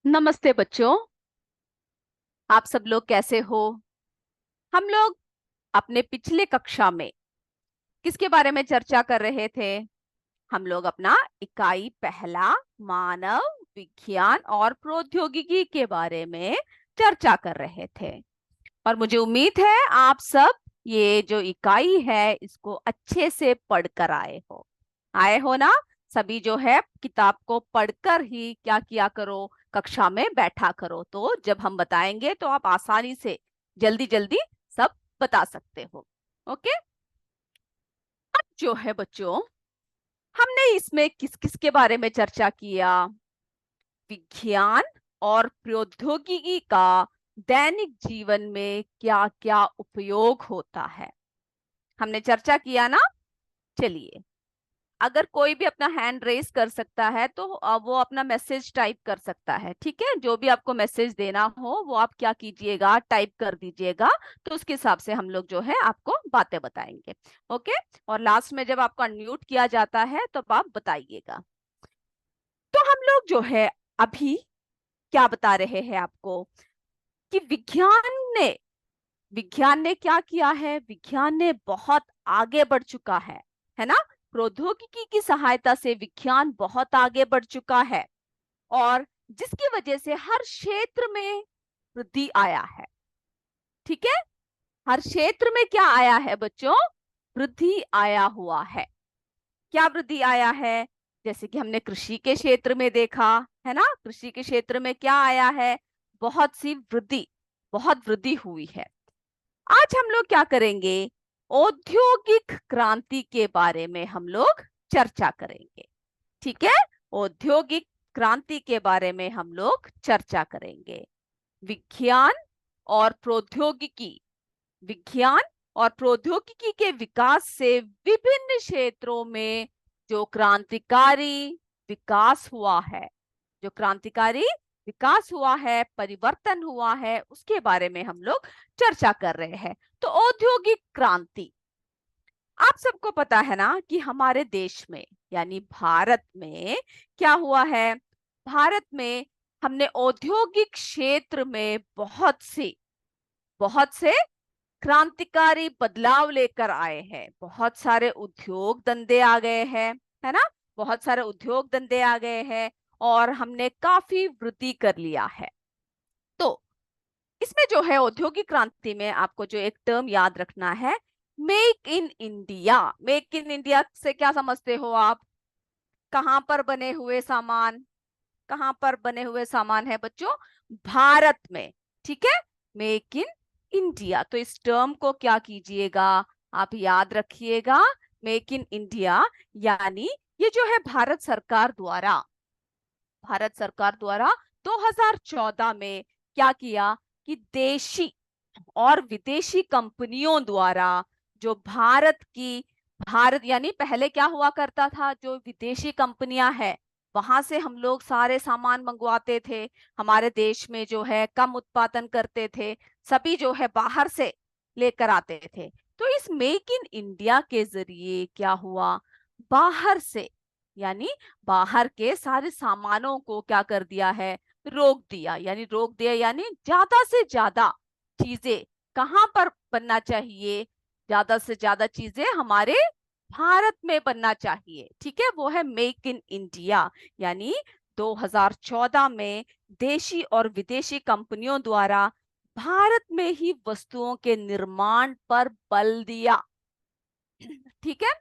नमस्ते बच्चों। आप सब लोग कैसे हो? हम लोग अपने पिछले कक्षा में किसके बारे में चर्चा कर रहे थे? हम लोग अपना इकाई पहला मानव विज्ञान और प्रौद्योगिकी के बारे में चर्चा कर रहे थे। और मुझे उम्मीद है आप सब ये जो इकाई है इसको अच्छे से पढ़कर आए हो ना? सभी जो है किताब को पढ़कर ही क्या किया करो, कक्षा में बैठा करो, तो जब हम बताएंगे तो आप आसानी से जल्दी जल्दी सब बता सकते हो। ओके। अब जो है बच्चों, हमने इसमें किस किस के बारे में चर्चा किया? विज्ञान और प्रौद्योगिकी का दैनिक जीवन में क्या क्या उपयोग होता है, हमने चर्चा किया ना? चलिए, अगर कोई भी अपना हैंड रेस कर सकता है तो वो अपना मैसेज टाइप कर सकता है। ठीक है, जो भी आपको मैसेज देना हो वो आप क्या कीजिएगा, टाइप कर दीजिएगा। तो उसके हिसाब से हम लोग जो है आपको बातें बताएंगे। ओके। और लास्ट में जब आपको अनम्यूट किया जाता है तो आप बताइएगा। तो हम लोग जो है अभी क्या बता रहे हैं आपको कि विज्ञान ने क्या किया है? विज्ञान ने बहुत आगे बढ़ चुका है ना? प्रौद्योगिकी की सहायता से विज्ञान बहुत आगे बढ़ चुका है, और जिसकी वजह से हर क्षेत्र में वृद्धि आया है। ठीक है, हर क्षेत्र में क्या आया है बच्चों? वृद्धि आया हुआ है। क्या वृद्धि आया है? जैसे कि हमने कृषि के क्षेत्र में देखा है ना, कृषि के क्षेत्र में क्या आया है? बहुत सी वृद्धि, बहुत वृद्धि हुई है। आज हम लोग क्या करेंगे? औद्योगिक क्रांति के बारे में हम लोग चर्चा करेंगे। ठीक है, औद्योगिक क्रांति के बारे में हम लोग चर्चा करेंगे। विज्ञान और प्रौद्योगिकी, विज्ञान और प्रौद्योगिकी के विकास से विभिन्न क्षेत्रों में जो क्रांतिकारी विकास हुआ है, जो क्रांतिकारी विकास हुआ है, परिवर्तन हुआ है, उसके बारे में हम लोग चर्चा कर रहे हैं। तो औद्योगिक क्रांति, आप सबको पता है ना कि हमारे देश में यानी भारत में क्या हुआ है? भारत में हमने औद्योगिक क्षेत्र में बहुत से क्रांतिकारी बदलाव लेकर आए हैं। बहुत सारे उद्योग धंधे आ गए हैं, है ना? बहुत सारे उद्योग धंधे आ गए हैं और हमने काफी वृद्धि कर लिया है। तो इसमें जो है औद्योगिक क्रांति में आपको जो एक टर्म याद रखना है, make in India. Make in India से क्या समझते हो आप? कहां पर बने हुए सामान, कहां पर बने हुए सामान है बच्चों? भारत में। ठीक है, मेक इन इंडिया। तो इस टर्म को क्या कीजिएगा, आप याद रखिएगा। मेक इन इंडिया यानी ये जो है भारत सरकार द्वारा 2014 में क्या किया कि देशी और विदेशी कंपनियों द्वारा जो भारत यानी पहले क्या हुआ करता था, जो विदेशी कंपनियां हैं वहां से हम लोग सारे सामान मंगवाते थे। हमारे देश में जो है कम उत्पादन करते थे, सभी जो है बाहर से लेकर आते थे। तो इस मेक इन इंडिया के जरिए क्या हुआ, बाहर से यानी बाहर के सारे सामानों को क्या कर दिया है, रोक दिया यानी ज्यादा से ज्यादा चीजें कहाँ पर बनना चाहिए, ज्यादा से ज्यादा चीजें हमारे भारत में बनना चाहिए। ठीक है, वो है मेक इन इंडिया। यानी 2014 में देशी और विदेशी कंपनियों द्वारा भारत में ही वस्तुओं के निर्माण पर बल दिया। ठीक है,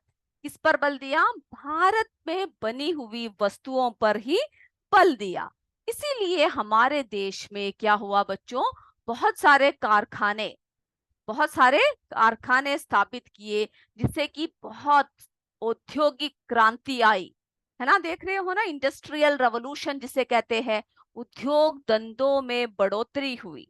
किस पर बल दिया? भारत में बनी हुई वस्तुओं पर ही बल दिया। इसीलिए हमारे देश में क्या हुआ बच्चों, बहुत सारे कारखाने स्थापित किए, जिससे कि बहुत औद्योगिक क्रांति आई। है ना, देख रहे हो ना, इंडस्ट्रियल रेवोल्यूशन जिसे कहते हैं। उद्योग धंधों में बढ़ोतरी हुई।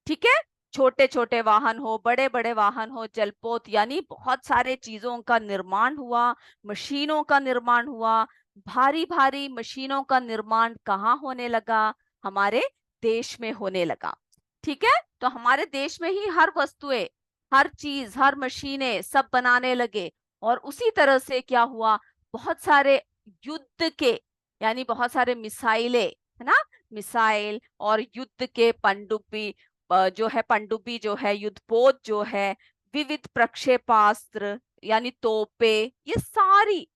ठीक है, छोटे छोटे वाहन हो, बड़े बड़े वाहन हो, जलपोत यानी बहुत सारे चीजों का निर्माण हुआ, मशीनों का निर्माण हुआ। भारी भारी मशीनों का निर्माण कहाँ होने लगा? हमारे देश में होने लगा। ठीक है, तो हमारे देश में ही हर वस्तुएं, हर चीज, हर मशीनें सब बनाने लगे। और उसी तरह से क्या हुआ, बहुत सारे युद्ध के यानी बहुत सारे मिसाइलें, है ना, मिसाइल और युद्ध के पनडुब्बी पनडुब्बी जो है, युद्धपोत जो है, विविध प्रक्षेपास्त्र यानी तोपे, ये सारी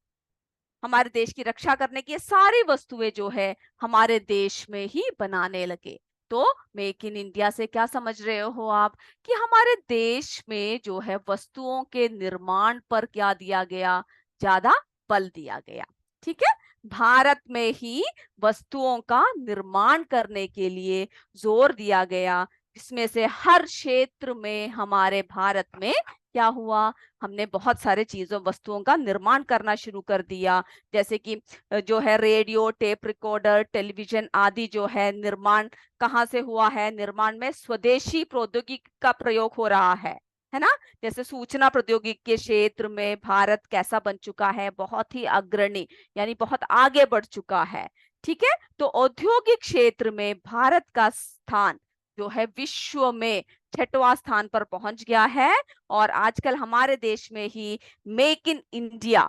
हमारे देश की रक्षा करने की ये सारी वस्तुएं जो है हमारे देश में ही बनाने लगे। तो मेक इन इंडिया से क्या समझ रहे हो आप कि हमारे देश में जो है वस्तुओं के निर्माण पर क्या दिया गया, ज्यादा बल दिया गया। ठीक है, भारत में ही वस्तुओं का निर्माण करने के लिए जोर दिया गया, जिसमें से हर क्षेत्र में हमारे भारत में क्या हुआ, हमने बहुत सारे चीजों वस्तुओं का निर्माण करना शुरू कर दिया। जैसे कि जो है रेडियो, टेप रिकॉर्डर, टेलीविजन आदि जो है निर्माण कहाँ से हुआ है, निर्माण में स्वदेशी प्रौद्योगिकी का प्रयोग हो रहा है ना। जैसे सूचना प्रौद्योगिकी के क्षेत्र में भारत कैसा बन चुका है, बहुत ही अग्रणी यानी बहुत आगे बढ़ चुका है। ठीक है, तो औद्योगिक क्षेत्र में भारत का स्थान जो है विश्व में 6वां स्थान पर पहुंच गया है। और आजकल हमारे देश में ही मेक इन इंडिया,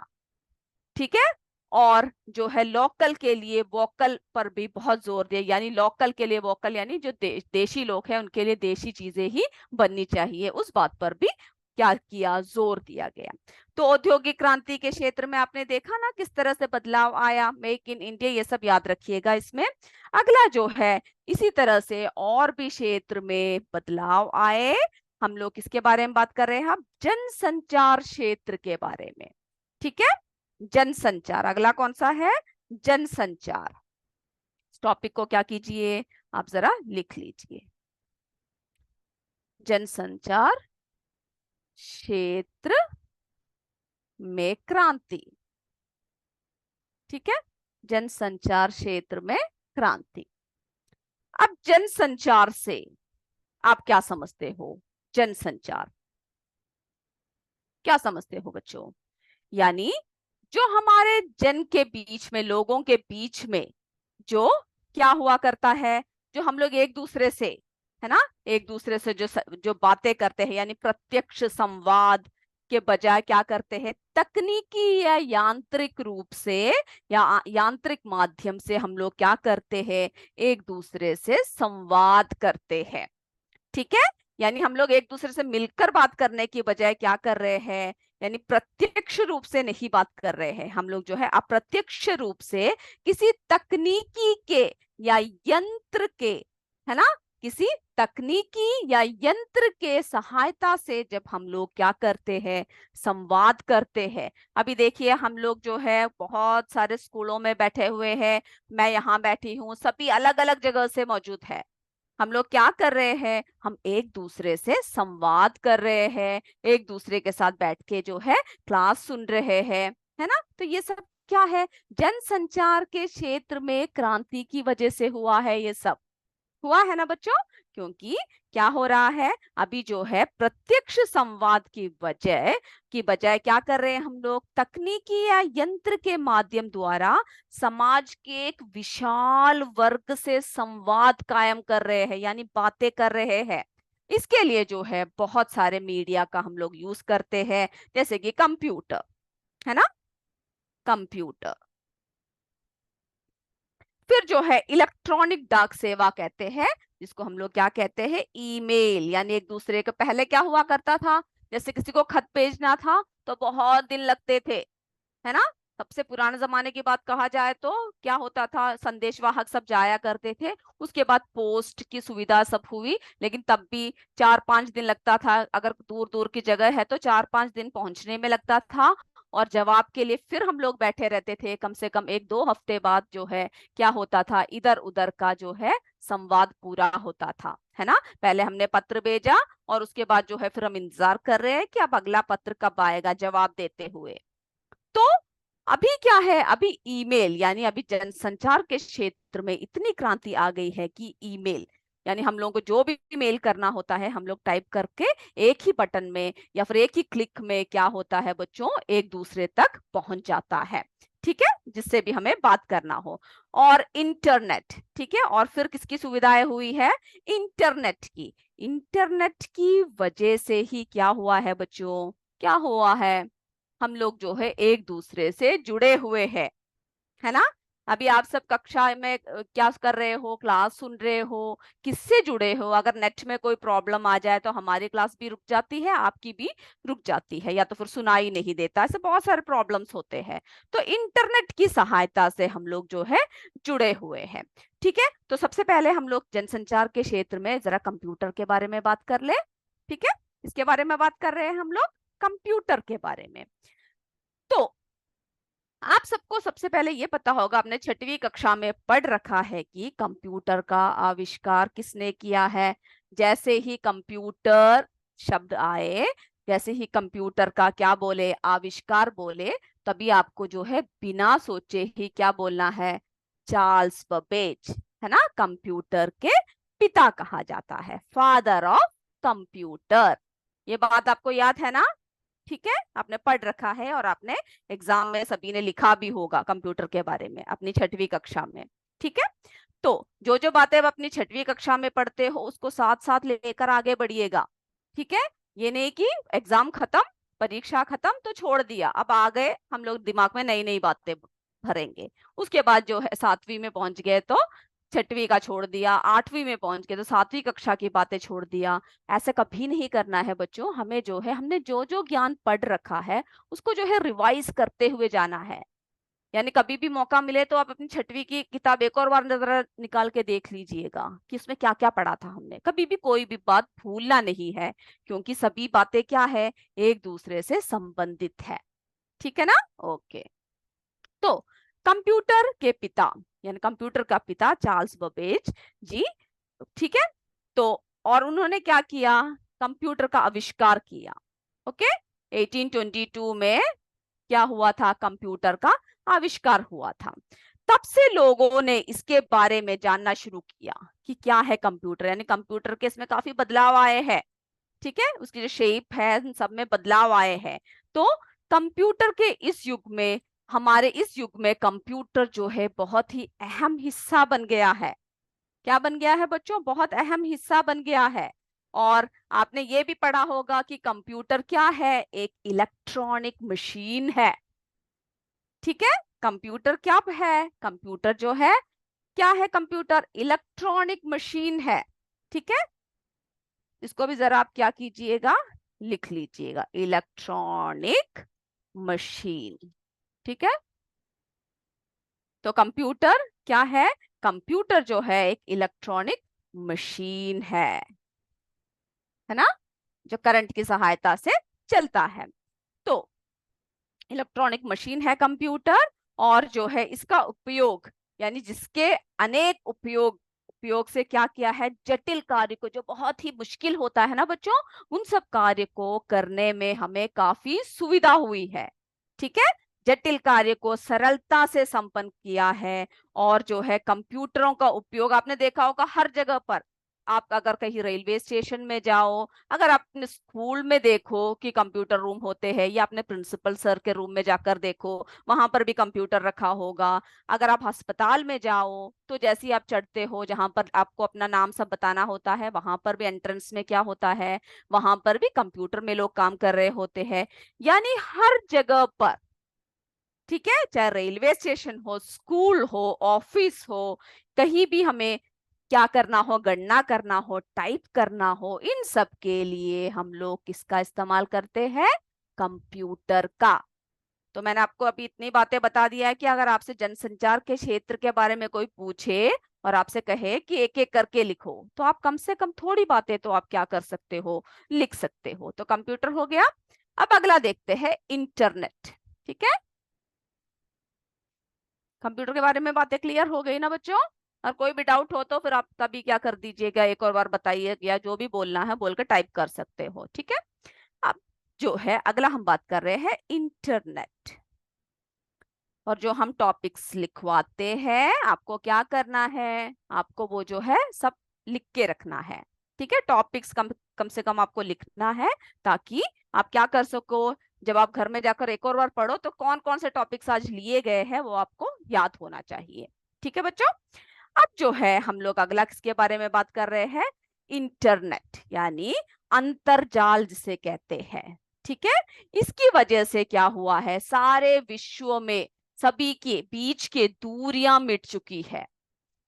ठीक है, और जो है लोकल के लिए वोकल पर भी बहुत जोर दिया, यानी लोकल के लिए वोकल यानी जो देशी लोग हैं उनके लिए देशी चीजें ही बननी चाहिए, उस बात पर भी क्या किया, जोर दिया गया। तो औद्योगिक क्रांति के क्षेत्र में आपने देखा ना किस तरह से बदलाव आया, मेक इन इंडिया, ये सब याद रखिएगा इसमें। अगला जो है इसी तरह से और भी क्षेत्र में बदलाव आए। हम लोग किसके बारे में बात कर रहे हैं, हम जनसंचार क्षेत्र के बारे में। ठीक है, जनसंचार अगला कौन सा है, जनसंचार। इस टॉपिक को क्या कीजिए, आप जरा लिख लीजिए, जनसंचार क्षेत्र में क्रांति। ठीक है, जनसंचार क्षेत्र में क्रांति। अब जनसंचार से आप क्या समझते हो, जनसंचार क्या समझते हो बच्चों, यानी जो हमारे जन के बीच में, लोगों के बीच में जो क्या हुआ करता है, जो हम लोग एक दूसरे से, है ना, एक दूसरे से जो बातें करते हैं, यानी प्रत्यक्ष संवाद के बजाय क्या करते हैं, तकनीकी या यांत्रिक रूप से या यांत्रिक माध्यम से हम लोग क्या करते हैं, एक दूसरे से संवाद करते हैं। ठीक है, यानी हम लोग एक दूसरे से मिलकर बात करने की बजाय क्या कर रहे हैं, यानी प्रत्यक्ष रूप से नहीं बात कर रहे हैं, हम लोग जो है अप्रत्यक्ष रूप से किसी तकनीकी के या यंत्र के, है ना, किसी तकनीकी या यंत्र के सहायता से जब हम लोग क्या करते हैं, संवाद करते हैं। अभी देखिए हम लोग जो है बहुत सारे स्कूलों में बैठे हुए हैं, मैं यहाँ बैठी हूँ, सभी अलग अलग जगह से मौजूद है। हम लोग क्या कर रहे हैं, हम एक दूसरे से संवाद कर रहे हैं, एक दूसरे के साथ बैठ के जो है क्लास सुन रहे हैं, है ना। तो ये सब क्या है, जनसंचार के क्षेत्र में क्रांति की वजह से हुआ है, ये सब हुआ है ना बच्चों। क्योंकि क्या हो रहा है, अभी जो है प्रत्यक्ष संवाद की बजाय क्या कर रहे हैं, हम लोग तकनीकी या यंत्र के माध्यम द्वारा समाज के एक विशाल वर्ग से संवाद कायम कर रहे हैं, यानी बातें कर रहे हैं। इसके लिए जो है बहुत सारे मीडिया का हम लोग यूज करते हैं, जैसे कि कंप्यूटर, है ना, कंप्यूटर। फिर जो है इलेक्ट्रॉनिक डाक सेवा कहते हैं, जिसको हम लोग क्या कहते हैं, ईमेल, यानी एक दूसरे के, पहले क्या हुआ करता था, जैसे किसी को खत भेजना था तो बहुत दिन लगते थे, है ना। सबसे पुराने जमाने की बात कहा जाए तो क्या होता था, संदेशवाहक सब जाया करते थे, उसके बाद पोस्ट की सुविधा सब हुई, लेकिन तब भी 4-5 दिन लगता था, अगर दूर दूर की जगह है तो 4-5 दिन पहुंचने में लगता था। और जवाब के लिए फिर हम लोग बैठे रहते थे, कम से कम 1-2 हफ्ते बाद जो है क्या होता था, इधर उधर का जो है संवाद पूरा होता था, है ना। पहले हमने पत्र भेजा और उसके बाद जो है फिर हम इंतजार कर रहे हैं कि अब अगला पत्र कब आएगा, जवाब देते हुए। तो अभी क्या है, अभी ईमेल, यानी अभी जनसंचार के क्षेत्र में इतनी क्रांति आ गई है कि ईमेल, यानी हम लोगों को जो भी मेल करना होता है, हम लोग टाइप करके एक ही बटन में या फिर एक ही क्लिक में क्या होता है बच्चों, एक दूसरे तक पहुंच जाता है। ठीक है, जिससे भी हमें बात करना हो। और इंटरनेट, ठीक है, और फिर किसकी सुविधाएं हुई है, इंटरनेट की। इंटरनेट की वजह से ही क्या हुआ है बच्चों, क्या हुआ है, हम लोग जो है एक दूसरे से जुड़े हुए हैं, है ना। अभी आप सब कक्षा में क्या कर रहे हो, क्लास सुन रहे हो, किससे जुड़े हो? अगर नेट में कोई प्रॉब्लम आ जाए तो हमारी क्लास भी रुक जाती है, आपकी भी रुक जाती है, या तो फिर सुनाई नहीं देता, ऐसे बहुत सारे प्रॉब्लम्स होते हैं। तो इंटरनेट की सहायता से हम लोग जो है जुड़े हुए हैं। ठीक है, तो सबसे पहले हम लोग जनसंचार के क्षेत्र में जरा कंप्यूटर के बारे में बात कर ले। ठीक है, इसके बारे में बात कर रहे हैं हम लोग, कंप्यूटर के बारे में। तो आप सबको सबसे पहले ये पता होगा, आपने 6वीं कक्षा में पढ़ रखा है कि कंप्यूटर का आविष्कार किसने किया है। जैसे ही कंप्यूटर शब्द आए, जैसे ही कंप्यूटर का क्या बोले, आविष्कार बोले, तभी आपको जो है बिना सोचे ही क्या बोलना है, चार्ल्स बबेज, है ना, कंप्यूटर के पिता कहा जाता है, फादर ऑफ कंप्यूटर। ये बात आपको याद है ना? ठीक है, आपने पढ़ रखा है और आपने एग्जाम में सभी ने लिखा भी होगा कंप्यूटर के बारे में अपनी 6वीं कक्षा में। ठीक है, तो जो जो बातें आप अपनी 6वीं कक्षा में पढ़ते हो उसको साथ साथ लेकर आगे बढ़िएगा। ठीक है, ये नहीं कि एग्जाम खत्म, परीक्षा खत्म तो छोड़ दिया, अब आ गए हम लोग दिमाग में नई नई बातें भरेंगे, उसके बाद जो है 7वीं में पहुंच गए तो 6वीं का छोड़ दिया, 8वीं में पहुंच गए तो 7वीं कक्षा की बातें छोड़ दिया। ऐसा कभी नहीं करना है बच्चों, हमें जो है, हमने जो जो ज्ञान पढ़ रखा है उसको जो है रिवाइज करते हुए जाना है। यानी कभी भी मौका मिले तो आप अपनी 6वीं की किताब एक और बार जरा निकाल के देख लीजिएगा कि उसमें क्या क्या पढ़ा था हमने। कभी भी कोई भी बात भूलना नहीं है, क्योंकि सभी बातें क्या है, एक दूसरे से संबंधित है। ठीक है ना? ओके, तो कंप्यूटर के पिता यानी कंप्यूटर का पिता चार्ल्स बबेज जी। ठीक है, तो और उन्होंने क्या किया, कंप्यूटर का आविष्कार किया। ओके, 1822 में क्या हुआ था, कंप्यूटर का आविष्कार हुआ था। तब से लोगों ने इसके बारे में जानना शुरू किया कि क्या है कंप्यूटर, यानी कंप्यूटर के इसमें काफी बदलाव आए हैं। ठीक है, उसकी जो शेप है इन सब में बदलाव आए हैं। तो कंप्यूटर के इस युग में, हमारे इस युग में कंप्यूटर जो है बहुत ही अहम हिस्सा बन गया है। क्या बन गया है बच्चों, बहुत अहम हिस्सा बन गया है। और आपने ये भी पढ़ा होगा कि कंप्यूटर क्या है, एक इलेक्ट्रॉनिक मशीन है। ठीक है, कंप्यूटर क्या है, कंप्यूटर जो है क्या है, कंप्यूटर इलेक्ट्रॉनिक मशीन है। ठीक है, इसको भी जरा आप क्या कीजिएगा, लिख लीजिएगा, इलेक्ट्रॉनिक मशीन। ठीक है, तो कंप्यूटर क्या है, कंप्यूटर जो है एक इलेक्ट्रॉनिक मशीन है ना, जो करंट की सहायता से चलता है। तो इलेक्ट्रॉनिक मशीन है कंप्यूटर, और जो है इसका उपयोग, यानी जिसके अनेक उपयोग से क्या किया है, जटिल कार्य को, जो बहुत ही मुश्किल होता है ना बच्चों, उन सब कार्य को करने में हमें काफी सुविधा हुई है। ठीक है, जटिल कार्य को सरलता से संपन्न किया है। और जो है कंप्यूटरों का उपयोग आपने देखा होगा हर जगह पर। आप अगर कहीं रेलवे स्टेशन में जाओ, अगर आप अपने स्कूल में देखो कि कंप्यूटर रूम होते हैं, या अपने प्रिंसिपल सर के रूम में जाकर देखो, वहां पर भी कंप्यूटर रखा होगा। अगर आप अस्पताल में जाओ तो जैसे ही आप चढ़ते हो, जहां पर आपको अपना नाम सब बताना होता है, वहां पर भी एंट्रेंस में क्या होता है, वहां पर भी कंप्यूटर में लोग काम कर रहे होते हैं। यानी हर जगह पर, ठीक है, चाहे रेलवे स्टेशन हो, स्कूल हो, ऑफिस हो, कहीं भी हमें क्या करना हो, गणना करना हो, टाइप करना हो, इन सब के लिए हम लोग किसका इस्तेमाल करते हैं, कंप्यूटर का। तो मैंने आपको अभी इतनी बातें बता दिया है कि अगर आपसे जनसंचार के क्षेत्र के बारे में कोई पूछे और आपसे कहे कि एक एक करके लिखो, तो आप कम से कम थोड़ी बातें तो आप क्या कर सकते हो, लिख सकते हो। तो कंप्यूटर हो गया। अब अगला देखते हैं, इंटरनेट। ठीक है, कंप्यूटर के बारे में बातें क्लियर हो गई ना बच्चों? और कोई भी डाउट हो तो फिर आप कभी क्या कर दीजिएगा, एक और बार बताइए, या जो भी बोलना है बोल के टाइप कर सकते हो। ठीक है, अब जो है अगला हम बात कर रहे हैं, इंटरनेट। और जो हम टॉपिक्स लिखवाते हैं, आपको क्या करना है, आपको वो जो है सब लिख के रखना है। ठीक है, टॉपिक्स कम कम से कम आपको लिखना है, ताकि आप क्या कर सको, जब आप घर में जाकर एक और बार पढ़ो तो कौन कौन से टॉपिक्स आज लिए गए हैं वो आपको याद होना चाहिए। ठीक है बच्चों, अब जो है हम लोग अगला किसके बारे में बात कर रहे हैं, इंटरनेट, यानी अंतरजाल जिसे कहते हैं। ठीक है, इसकी वजह से क्या हुआ है, सारे विश्व में सभी के बीच के दूरियां मिट चुकी है।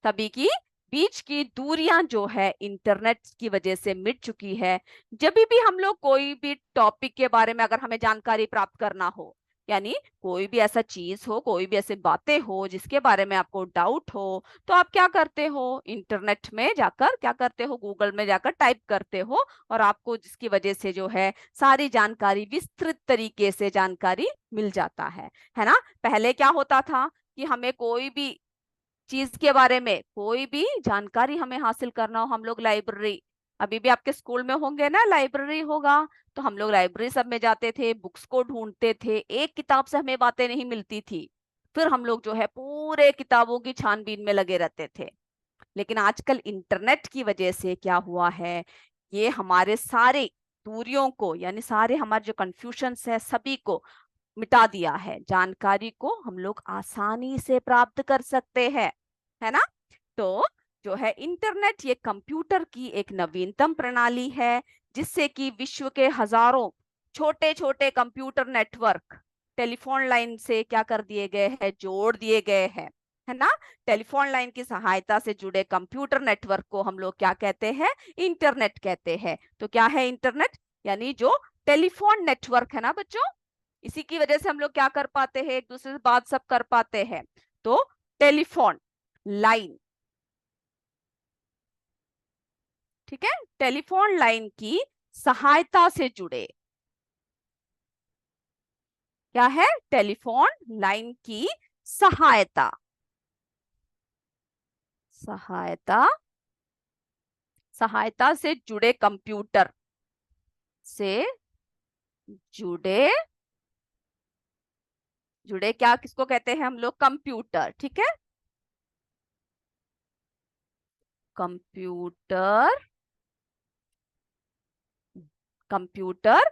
सभी की बीच की दूरियां जो है इंटरनेट की वजह से मिट चुकी है। जब भी हम लोग कोई भी टॉपिक के बारे में अगर हमें जानकारी प्राप्त करना हो, यानी कोई भी ऐसा चीज हो, कोई भी ऐसे बातें हो जिसके बारे में आपको डाउट हो, तो आप क्या करते हो, इंटरनेट में जाकर क्या करते हो, गूगल में जाकर टाइप करते हो, और आपको जिसकी वजह से जो है सारी जानकारी, विस्तृत तरीके से जानकारी मिल जाता है ना। पहले क्या होता था कि हमें कोई भी चीज के बारे में कोई भी जानकारी हमें हासिल करना हो, हम लोग लाइब्रेरी, अभी भी आपके स्कूल में होंगे ना, लाइब्रेरी होगा, तो हम लोग लाइब्रेरी सब में जाते थे, बुक्स को ढूंढते थे, एक किताब से हमें बातें नहीं मिलती थी, फिर हम लोग जो है पूरे किताबों की छानबीन में लगे रहते थे। लेकिन आजकल इंटरनेट की वजह से क्या हुआ है, ये हमारे सारे दूरियों को, यानी सारे हमारे जो कंफ्यूजन्स है सभी को मिटा दिया है। जानकारी को हम लोग आसानी से प्राप्त कर सकते हैं, है ना। तो जो है इंटरनेट, ये कंप्यूटर की एक नवीनतम प्रणाली है, जिससे कि विश्व के हजारों छोटे छोटे कंप्यूटर नेटवर्क टेलीफोन लाइन से क्या कर दिए गए हैं, जोड़ दिए गए हैं, है ना। टेलीफोन लाइन की सहायता से जुड़े कंप्यूटर नेटवर्क को हम लोग क्या कहते हैं, इंटरनेट कहते हैं। तो क्या है इंटरनेट, यानी जो टेलीफोन नेटवर्क है ना बच्चों, इसी की वजह से हम लोग क्या कर पाते हैं, एक दूसरे से बात सब कर पाते हैं। तो टेलीफोन लाइन, ठीक है, टेलीफोन लाइन की सहायता से जुड़े, क्या है, टेलीफोन लाइन की सहायता, सहायता, सहायता से जुड़े कंप्यूटर से जुड़े, जुड़े क्या किसको कहते हैं हम लोग, कंप्यूटर, ठीक है, कंप्यूटर, कंप्यूटर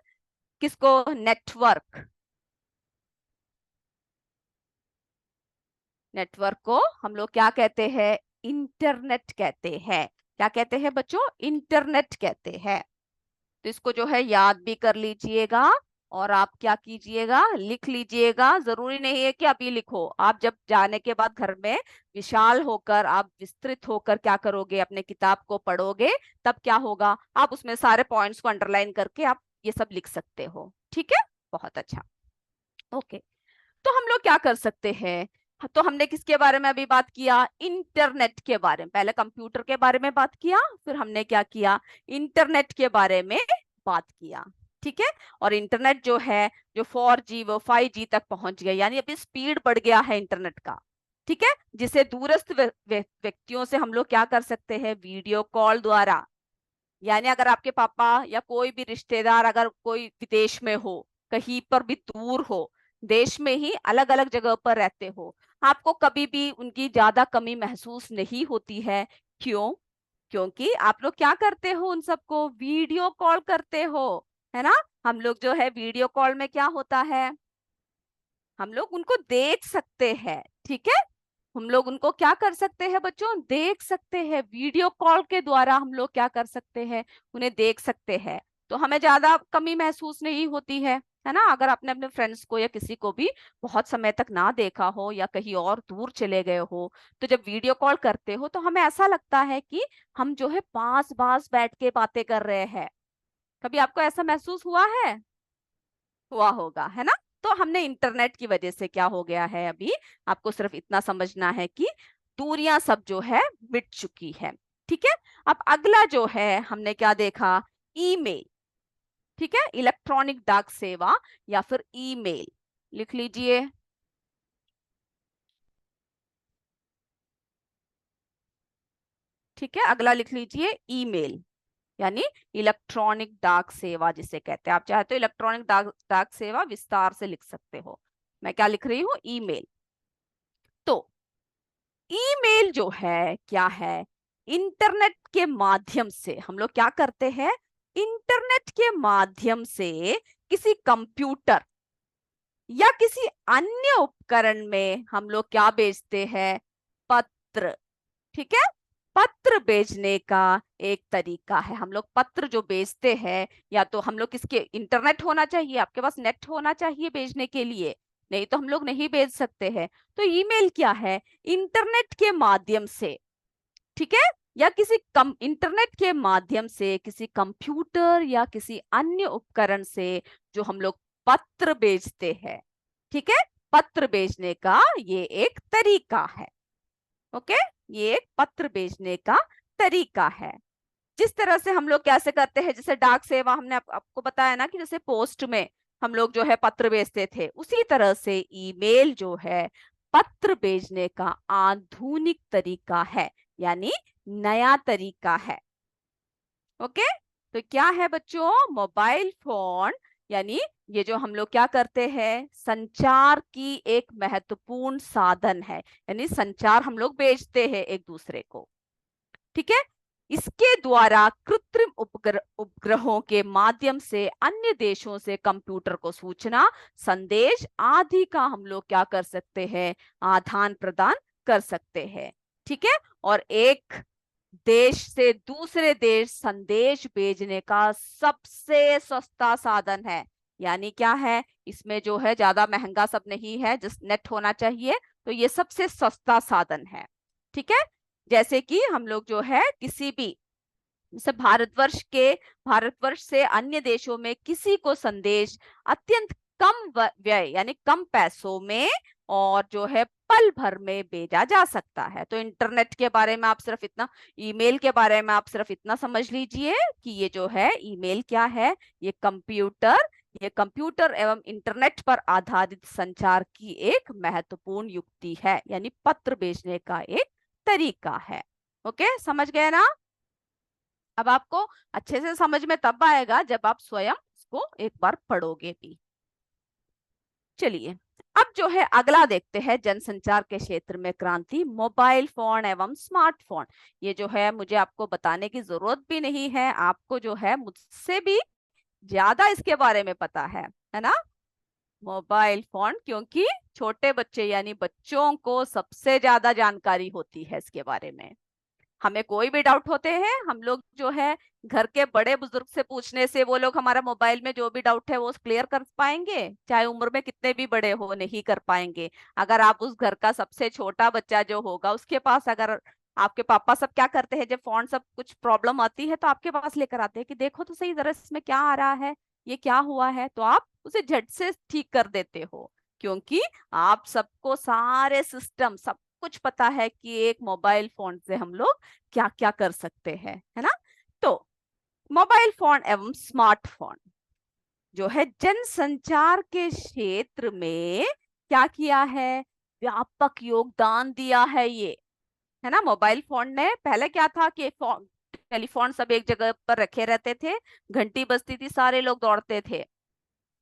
किसको, नेटवर्क, नेटवर्क को हम लोग क्या कहते हैं, इंटरनेट कहते हैं। क्या कहते हैं बच्चों, इंटरनेट कहते हैं। तो इसको जो है याद भी कर लीजिएगा, और आप क्या कीजिएगा, लिख लीजिएगा। जरूरी नहीं है कि आप ये लिखो, आप जब जाने के बाद घर में विशाल होकर, आप विस्तृत होकर क्या करोगे, अपने किताब को पढ़ोगे, तब क्या होगा, आप उसमें सारे पॉइंट्स को अंडरलाइन करके आप ये सब लिख सकते हो, ठीक है। बहुत अच्छा, ओके। तो हम लोग क्या कर सकते हैं, तो हमने किसके बारे में अभी बात किया, इंटरनेट के बारे में, पहले कंप्यूटर के बारे में बात किया, फिर हमने क्या किया, इंटरनेट के बारे में बात किया, ठीक है। और इंटरनेट जो है, जो 4G वो 5G तक पहुंच गया, यानी अभी स्पीड बढ़ गया है इंटरनेट का, ठीक है, जिसे दूरस्थ व्यक्तियों से हम लोग क्या कर सकते हैं, वीडियो कॉल द्वारा, यानी अगर आपके पापा या कोई भी रिश्तेदार अगर कोई विदेश में हो, कहीं पर भी दूर हो, देश में ही अलग अलग जगह पर रहते हो, आपको कभी भी उनकी ज्यादा कमी महसूस नहीं होती है। क्यों, क्योंकि आप लोग क्या करते हो, उन सबको वीडियो कॉल करते हो, है ना। हम लोग जो है वीडियो कॉल में क्या होता है, हम लोग उनको देख सकते हैं, ठीक है, हम लोग उनको क्या कर सकते हैं बच्चों, देख सकते हैं, वीडियो कॉल के द्वारा हम लोग क्या कर सकते हैं, उन्हें देख सकते हैं। तो हमें ज्यादा कमी महसूस नहीं होती है ना। अगर आपने अपने फ्रेंड्स को या किसी को भी बहुत समय तक ना देखा हो, या कहीं और दूर चले गए हो, तो जब वीडियो कॉल करते हो तो हमें ऐसा लगता है कि हम जो है पास पास बैठ के बातें कर रहे हैं। कभी आपको ऐसा महसूस हुआ है, हुआ होगा, है ना। तो हमने इंटरनेट की वजह से क्या हो गया है, अभी आपको सिर्फ इतना समझना है कि दूरियां सब जो है मिट चुकी है, ठीक है। अब अगला जो है हमने क्या देखा, ईमेल, ठीक है, इलेक्ट्रॉनिक डाक सेवा या फिर ईमेल, लिख लीजिए, ठीक है, अगला लिख लीजिए ईमेल, यानी इलेक्ट्रॉनिक डाक सेवा जिसे कहते हैं, आप चाहे तो इलेक्ट्रॉनिक डाक सेवा विस्तार से लिख सकते हो, मैं क्या लिख रही हूँ, ईमेल। तो ईमेल जो है क्या है, इंटरनेट के माध्यम से हम लोग क्या करते हैं, इंटरनेट के माध्यम से किसी कंप्यूटर या किसी अन्य उपकरण में हम लोग क्या भेजते हैं, पत्र, ठीक है। पत्र भेजने का एक तरीका है, हम लोग पत्र जो भेजते हैं, या तो हम लोग किसके, इंटरनेट होना चाहिए, आपके पास नेट होना चाहिए भेजने के लिए, नहीं तो हम लोग नहीं भेज सकते हैं। तो ईमेल क्या है? इंटरनेट के माध्यम से, ठीक है, या किसी कम इंटरनेट के माध्यम से किसी कंप्यूटर या किसी अन्य उपकरण से जो हम लोग पत्र भेजते हैं, ठीक है, पत्र भेजने का ये एक तरीका है। ओके, ये एक पत्र भेजने का तरीका है। जिस तरह से हम लोग कैसे करते हैं, जैसे डाक सेवा हमने आपको बताया ना कि जैसे पोस्ट में हम लोग जो है पत्र भेजते थे, उसी तरह से ईमेल जो है पत्र भेजने का आधुनिक तरीका है, यानी नया तरीका है। ओके, तो क्या है बच्चों? मोबाइल फोन, यानी ये जो हम लोग क्या करते हैं, संचार की एक महत्वपूर्ण साधन है, यानी संचार हम लोग भेजते हैं एक दूसरे को, ठीक है। इसके द्वारा कृत्रिम उपग्रहों के माध्यम से अन्य देशों से कंप्यूटर को सूचना, संदेश आदि का हम लोग क्या कर सकते हैं, आदान प्रदान कर सकते हैं, ठीक है। और एक देश से दूसरे देश संदेश भेजने का सबसे सस्ता साधन है, यानी क्या है, इसमें जो है ज्यादा महंगा सब नहीं है, जिस नेट होना चाहिए, तो ये सबसे सस्ता साधन है, ठीक है। जैसे कि हम लोग जो है किसी भी, जैसे भारतवर्ष से अन्य देशों में किसी को संदेश अत्यंत कम व्यय यानी कम पैसों में और जो है पल भर में भेजा जा सकता है। तो इंटरनेट के बारे में आप सिर्फ इतना, ईमेल के बारे में आप सिर्फ इतना समझ लीजिए कि ये जो है ईमेल क्या है, ये कंप्यूटर एवं इंटरनेट पर आधारित संचार की एक महत्वपूर्ण युक्ति है, यानी पत्र भेजने का एक तरीका है। ओके, समझ गए ना? अब आपको अच्छे से समझ में तब आएगा जब आप स्वयं इसको एक बार पढ़ोगे भी। चलिए, अब जो है अगला देखते हैं, जनसंचार के क्षेत्र में क्रांति, मोबाइल फोन एवं स्मार्टफोन। ये जो है मुझे आपको बताने की जरूरत भी नहीं है, आपको जो है मुझसे भी ज्यादा इसके बारे में पता है ना? मोबाइल फोन, क्योंकि छोटे बच्चे यानी बच्चों को सबसे ज्यादा जानकारी होती है इसके बारे में। हमें कोई भी डाउट होते हैं, हम लोग जो है घर के बड़े बुजुर्ग से पूछने से वो लोग हमारा मोबाइल में जो भी डाउट है वो क्लियर कर पाएंगे, चाहे उम्र में कितने भी बड़े हो, नहीं कर पाएंगे। अगर आप उस घर का सबसे छोटा बच्चा जो होगा उसके पास, अगर आपके पापा सब क्या करते हैं, जब फोन सब कुछ प्रॉब्लम आती है तो आपके पास लेकर आते हैं कि देखो तो सही जरा इसमें क्या आ रहा है, ये क्या हुआ है, तो आप उसे झट से ठीक कर देते हो, क्योंकि आप सबको सारे सिस्टम सब कुछ पता है कि एक मोबाइल फोन से हम लोग क्या क्या कर सकते हैं, है ना? तो मोबाइल फोन एवं स्मार्टफोन जो है जनसंचार के क्षेत्र में क्या किया है, व्यापक योगदान दिया है ये, है ना? मोबाइल फोन ने, पहले क्या था कि टेलीफोन सब एक जगह पर रखे रहते थे, घंटी बजती थी, सारे लोग दौड़ते थे,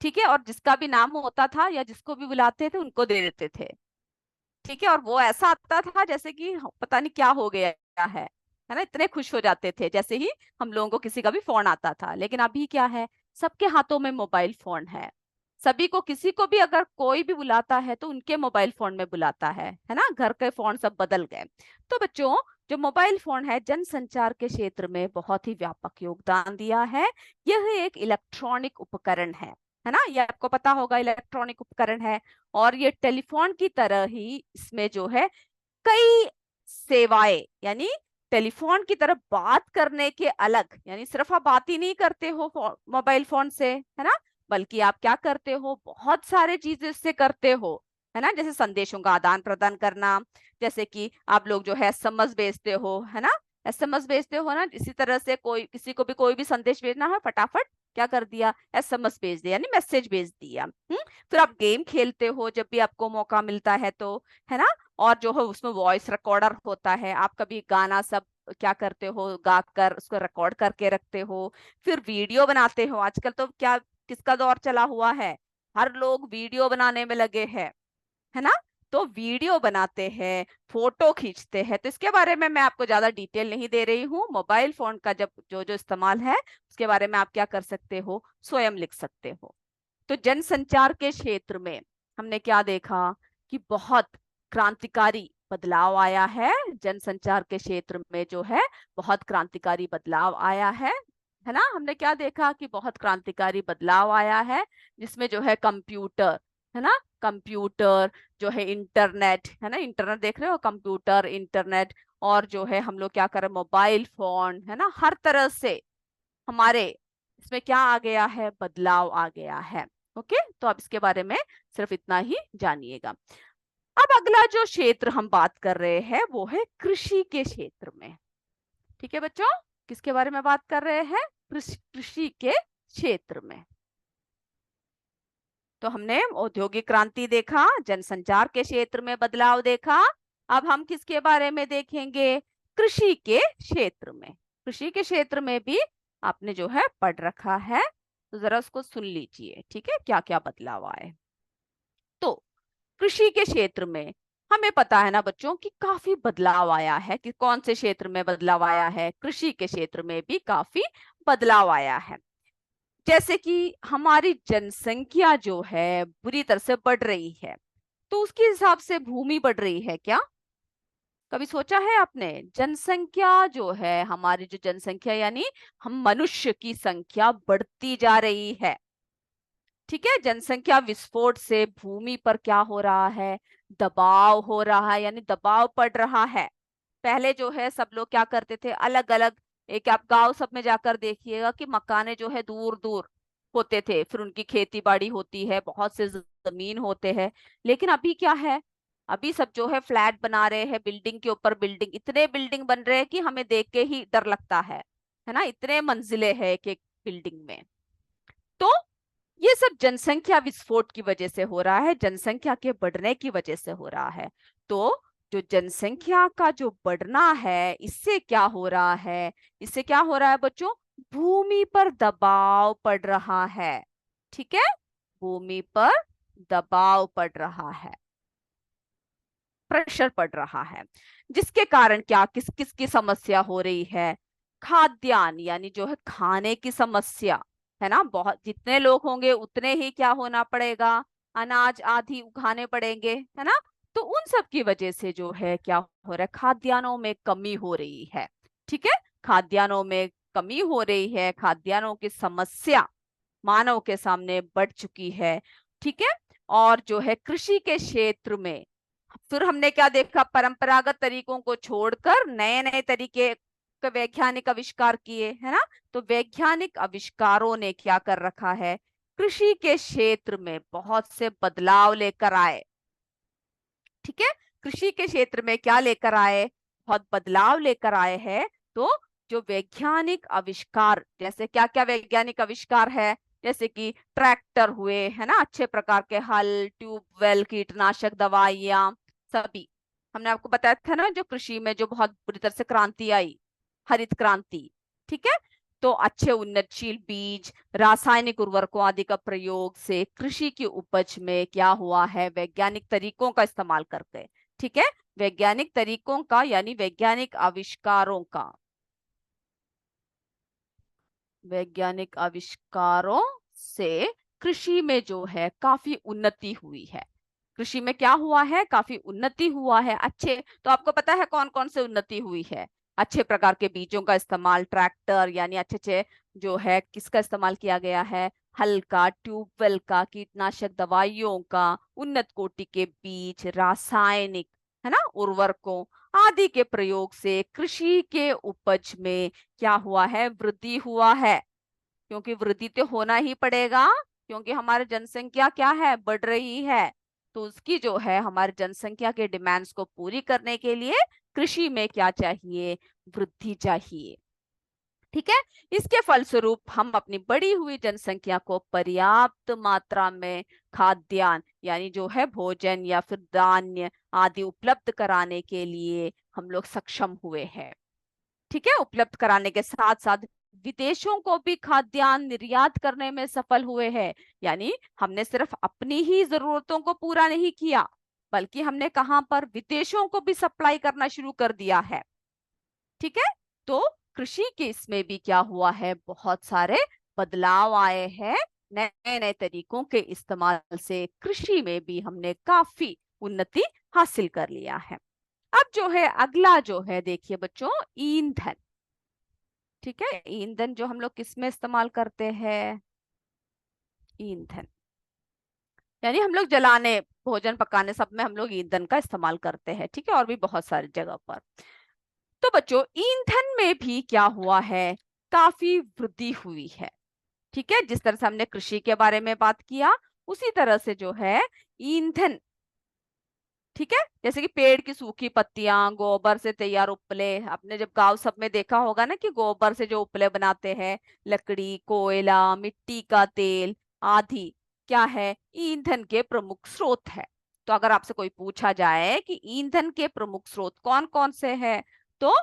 ठीक है, और जिसका भी नाम होता था या जिसको भी बुलाते थे उनको दे देते थे, ठीक है, और वो ऐसा आता था जैसे कि पता नहीं क्या हो गया है ना, इतने खुश हो जाते थे जैसे ही हम लोगों को किसी का भी फोन आता था। लेकिन अभी क्या है, सबके हाथों में मोबाइल फोन है, सभी को, किसी को भी अगर कोई भी बुलाता है तो उनके मोबाइल फोन में बुलाता है ना? घर के फोन सब बदल गए। तो बच्चों, जो मोबाइल फोन है जनसंचार के क्षेत्र में बहुत ही व्यापक योगदान दिया है। यह एक इलेक्ट्रॉनिक उपकरण है ना? ये आपको पता होगा, इलेक्ट्रॉनिक उपकरण है, और ये टेलीफोन की तरह ही इसमें जो है कई सेवाएं, यानी टेलीफोन की तरह बात करने के अलग, यानी सिर्फ आप बात ही नहीं करते हो मोबाइल फोन से, है ना, बल्कि आप क्या करते हो, बहुत सारे चीजें इससे करते हो, है ना? जैसे संदेशों का आदान प्रदान करना, जैसे कि आप लोग जो है एसएमएस भेजते हो, है ना? एसएमएस भेजते हो ना, इसी तरह से कोई किसी को भी कोई भी संदेश भेजना है, फटाफट क्या कर दिया, एसएमएस भेज दिया, यानी मैसेज भेज दिया। फिर आप गेम खेलते हो जब भी आपको मौका मिलता है तो, है ना? और जो है उसमें वॉइस रिकॉर्डर होता है, आप कभी गाना सब क्या करते हो, गा कर उसको रिकॉर्ड करके रखते हो, फिर वीडियो बनाते हो। आजकल तो क्या, किसका दौर चला हुआ है, हर लोग वीडियो बनाने में लगे हैं, है ना? तो वीडियो बनाते हैं, फोटो खींचते हैं। तो इसके बारे में मैं आपको ज्यादा डिटेल नहीं दे रही हूँ, मोबाइल फोन का जब जो जो इस्तेमाल है उसके बारे में आप क्या कर सकते हो, स्वयं लिख सकते हो। तो जनसंचार के क्षेत्र में हमने क्या देखा कि बहुत क्रांतिकारी बदलाव आया है, जनसंचार के क्षेत्र में जो है बहुत क्रांतिकारी बदलाव आया है ना? हमने क्या देखा कि बहुत क्रांतिकारी बदलाव आया है, जिसमें जो है कंप्यूटर, है ना, कंप्यूटर, जो है इंटरनेट, है ना, इंटरनेट देख रहे हो, कंप्यूटर, इंटरनेट, और जो है हम लोग क्या कर रहे हैं, मोबाइल फोन, है ना, हर तरह से हमारे इसमें क्या आ गया है, बदलाव आ गया है। ओके, तो अब इसके बारे में सिर्फ इतना ही जानिएगा। अब अगला जो क्षेत्र हम बात कर रहे हैं वो है कृषि के क्षेत्र में। ठीक है बच्चों, किसके बारे में बात कर रहे हैं, कृषि के क्षेत्र में। तो हमने औद्योगिक क्रांति देखा, जनसंचार के क्षेत्र में बदलाव देखा। अब हम किसके बारे में देखेंगे, कृषि के क्षेत्र में। कृषि के क्षेत्र में भी आपने जो है पढ़ रखा है, तो जरा उसको सुन लीजिए, ठीक है, क्या क्या बदलाव आए। तो कृषि के क्षेत्र में हमें पता है ना बच्चों कि काफी बदलाव आया है। कि कौन से क्षेत्र में बदलाव आया है, कृषि के क्षेत्र में भी काफी बदलाव आया है। जैसे कि हमारी जनसंख्या जो है बुरी तरह से बढ़ रही है, तो उसके हिसाब से भूमि बढ़ रही है क्या, कभी सोचा है आपने। जनसंख्या जो है, हमारी जो जनसंख्या यानी हम मनुष्य की संख्या बढ़ती जा रही है। ठीक है, जनसंख्या विस्फोट से भूमि पर क्या हो रहा है, दबाव हो रहा है, यानी दबाव पड़ रहा है। पहले जो है सब लोग क्या करते थे, अलग अलग, एक आप गांव सब में जाकर देखिएगा कि मकाने जो है दूर दूर होते थे, फिर उनकी खेती बाड़ी होती है, बहुत से जमीन होते हैं। लेकिन अभी क्या है, अभी सब जो है फ्लैट बना रहे हैं, बिल्डिंग के ऊपर बिल्डिंग, इतने बिल्डिंग बन रहे हैं कि हमें देख के ही डर लगता है ना, इतने मंजिले है एक एक बिल्डिंग में। तो ये सब जनसंख्या विस्फोट की वजह से हो रहा है, जनसंख्या के बढ़ने की वजह से हो रहा है। तो जो जनसंख्या का जो बढ़ना है, इससे क्या हो रहा है, इससे क्या हो रहा है बच्चों, भूमि पर दबाव पड़ रहा है। ठीक है, भूमि पर दबाव पड़ रहा है, प्रेशर पड़ रहा है, जिसके कारण क्या, किस किस की समस्या हो रही है, खाद्यान्न यानी जो है खाने की समस्या, है ना, बहुत जितने लोग होंगे उतने ही क्या होना पड़ेगा, अनाज आदि उगाने पड़ेंगे, है ना। तो उन सब की वजह से जो है क्या हो रहा है, खाद्यान्नों में कमी हो रही है। ठीक है, खाद्यान्नों में कमी हो रही है, खाद्यान्नों की समस्या मानव के सामने बढ़ चुकी है। ठीक है, और जो है कृषि के क्षेत्र में फिर हमने क्या देखा, परंपरागत तरीकों को छोड़कर नए नए तरीके के वैज्ञानिक आविष्कार किए, है ना। तो वैज्ञानिक आविष्कारों ने क्या कर रखा है, कृषि के क्षेत्र में बहुत से बदलाव लेकर आए। ठीक है, कृषि के क्षेत्र में क्या लेकर आए, बहुत बदलाव लेकर आए हैं। तो जो वैज्ञानिक आविष्कार, जैसे क्या क्या वैज्ञानिक आविष्कार है, जैसे कि ट्रैक्टर हुए, है ना, अच्छे प्रकार के हल, ट्यूबवेल, कीटनाशक दवाइयां, सभी हमने आपको बताया था ना, जो कृषि में जो बहुत बुरी तरह से क्रांति आई, हरित क्रांति। ठीक है, तो अच्छे उन्नतशील बीज, रासायनिक उर्वरकों आदि का प्रयोग से कृषि की उपज में क्या हुआ है, वैज्ञानिक तरीकों का इस्तेमाल करके, ठीक है, वैज्ञानिक तरीकों का यानी वैज्ञानिक आविष्कारों का, वैज्ञानिक आविष्कारों से कृषि में जो है काफी उन्नति हुई है। कृषि में क्या हुआ है, काफी उन्नति हुआ है। अच्छे, तो आपको पता है कौन कौन से उन्नति हुई है, अच्छे प्रकार के बीजों का इस्तेमाल, ट्रैक्टर यानी अच्छे अच्छे जो है किसका इस्तेमाल किया गया है, हल का, ट्यूबवेल का, कीटनाशक दवाइयों का, उन्नत कोटि के बीज, रासायनिक, है ना, उर्वरकों आदि के प्रयोग से कृषि के उपज में क्या हुआ है, वृद्धि हुआ है। क्योंकि वृद्धि तो होना ही पड़ेगा, क्योंकि हमारी जनसंख्या क्या है, बढ़ रही है। तो उसकी जो है हमारी जनसंख्या के डिमांड्स को पूरी करने के लिए कृषि में क्या चाहिए, वृद्धि चाहिए। ठीक है, इसके फलस्वरूप हम अपनी बढ़ी हुई जनसंख्या को पर्याप्त मात्रा में खाद्यान्न यानी जो है भोजन या फिर धान्य आदि उपलब्ध कराने के लिए हम लोग सक्षम हुए हैं। ठीक है, उपलब्ध कराने के साथ साथ विदेशों को भी खाद्यान्न निर्यात करने में सफल हुए हैं। यानी हमने सिर्फ अपनी ही जरूरतों को पूरा नहीं किया, बल्कि हमने कहां पर, विदेशों को भी सप्लाई करना शुरू कर दिया है। ठीक है, तो कृषि के इसमें भी क्या हुआ है, बहुत सारे बदलाव आए हैं। नए नए तरीकों के इस्तेमाल से कृषि में भी हमने काफी उन्नति हासिल कर लिया है। अब जो है अगला जो है, देखिए बच्चों, ईंधन। ठीक है, ईंधन जो हम लोग किस में इस्तेमाल करते हैं, ईंधन यानी हम लोग जलाने भोजन पकाने सब में हम लोग ईंधन का इस्तेमाल करते हैं, ठीक है, और भी बहुत सारी जगह पर। तो बच्चों, ईंधन में भी क्या हुआ है, काफी वृद्धि हुई है, ठीक है। जिस तरह से हमने कृषि के बारे में बात किया, उसी तरह से जो है ईंधन, ठीक है, जैसे कि पेड़ की सूखी पत्तियां, गोबर से तैयार उपले, आपने जब गांव सब में देखा होगा ना कि गोबर से जो उपले बनाते हैं, लकड़ी, कोयला, मिट्टी का तेल आदि क्या है, ईंधन के प्रमुख स्रोत है। तो अगर आपसे कोई पूछा जाए कि ईंधन के प्रमुख स्रोत कौन कौन से हैं, तो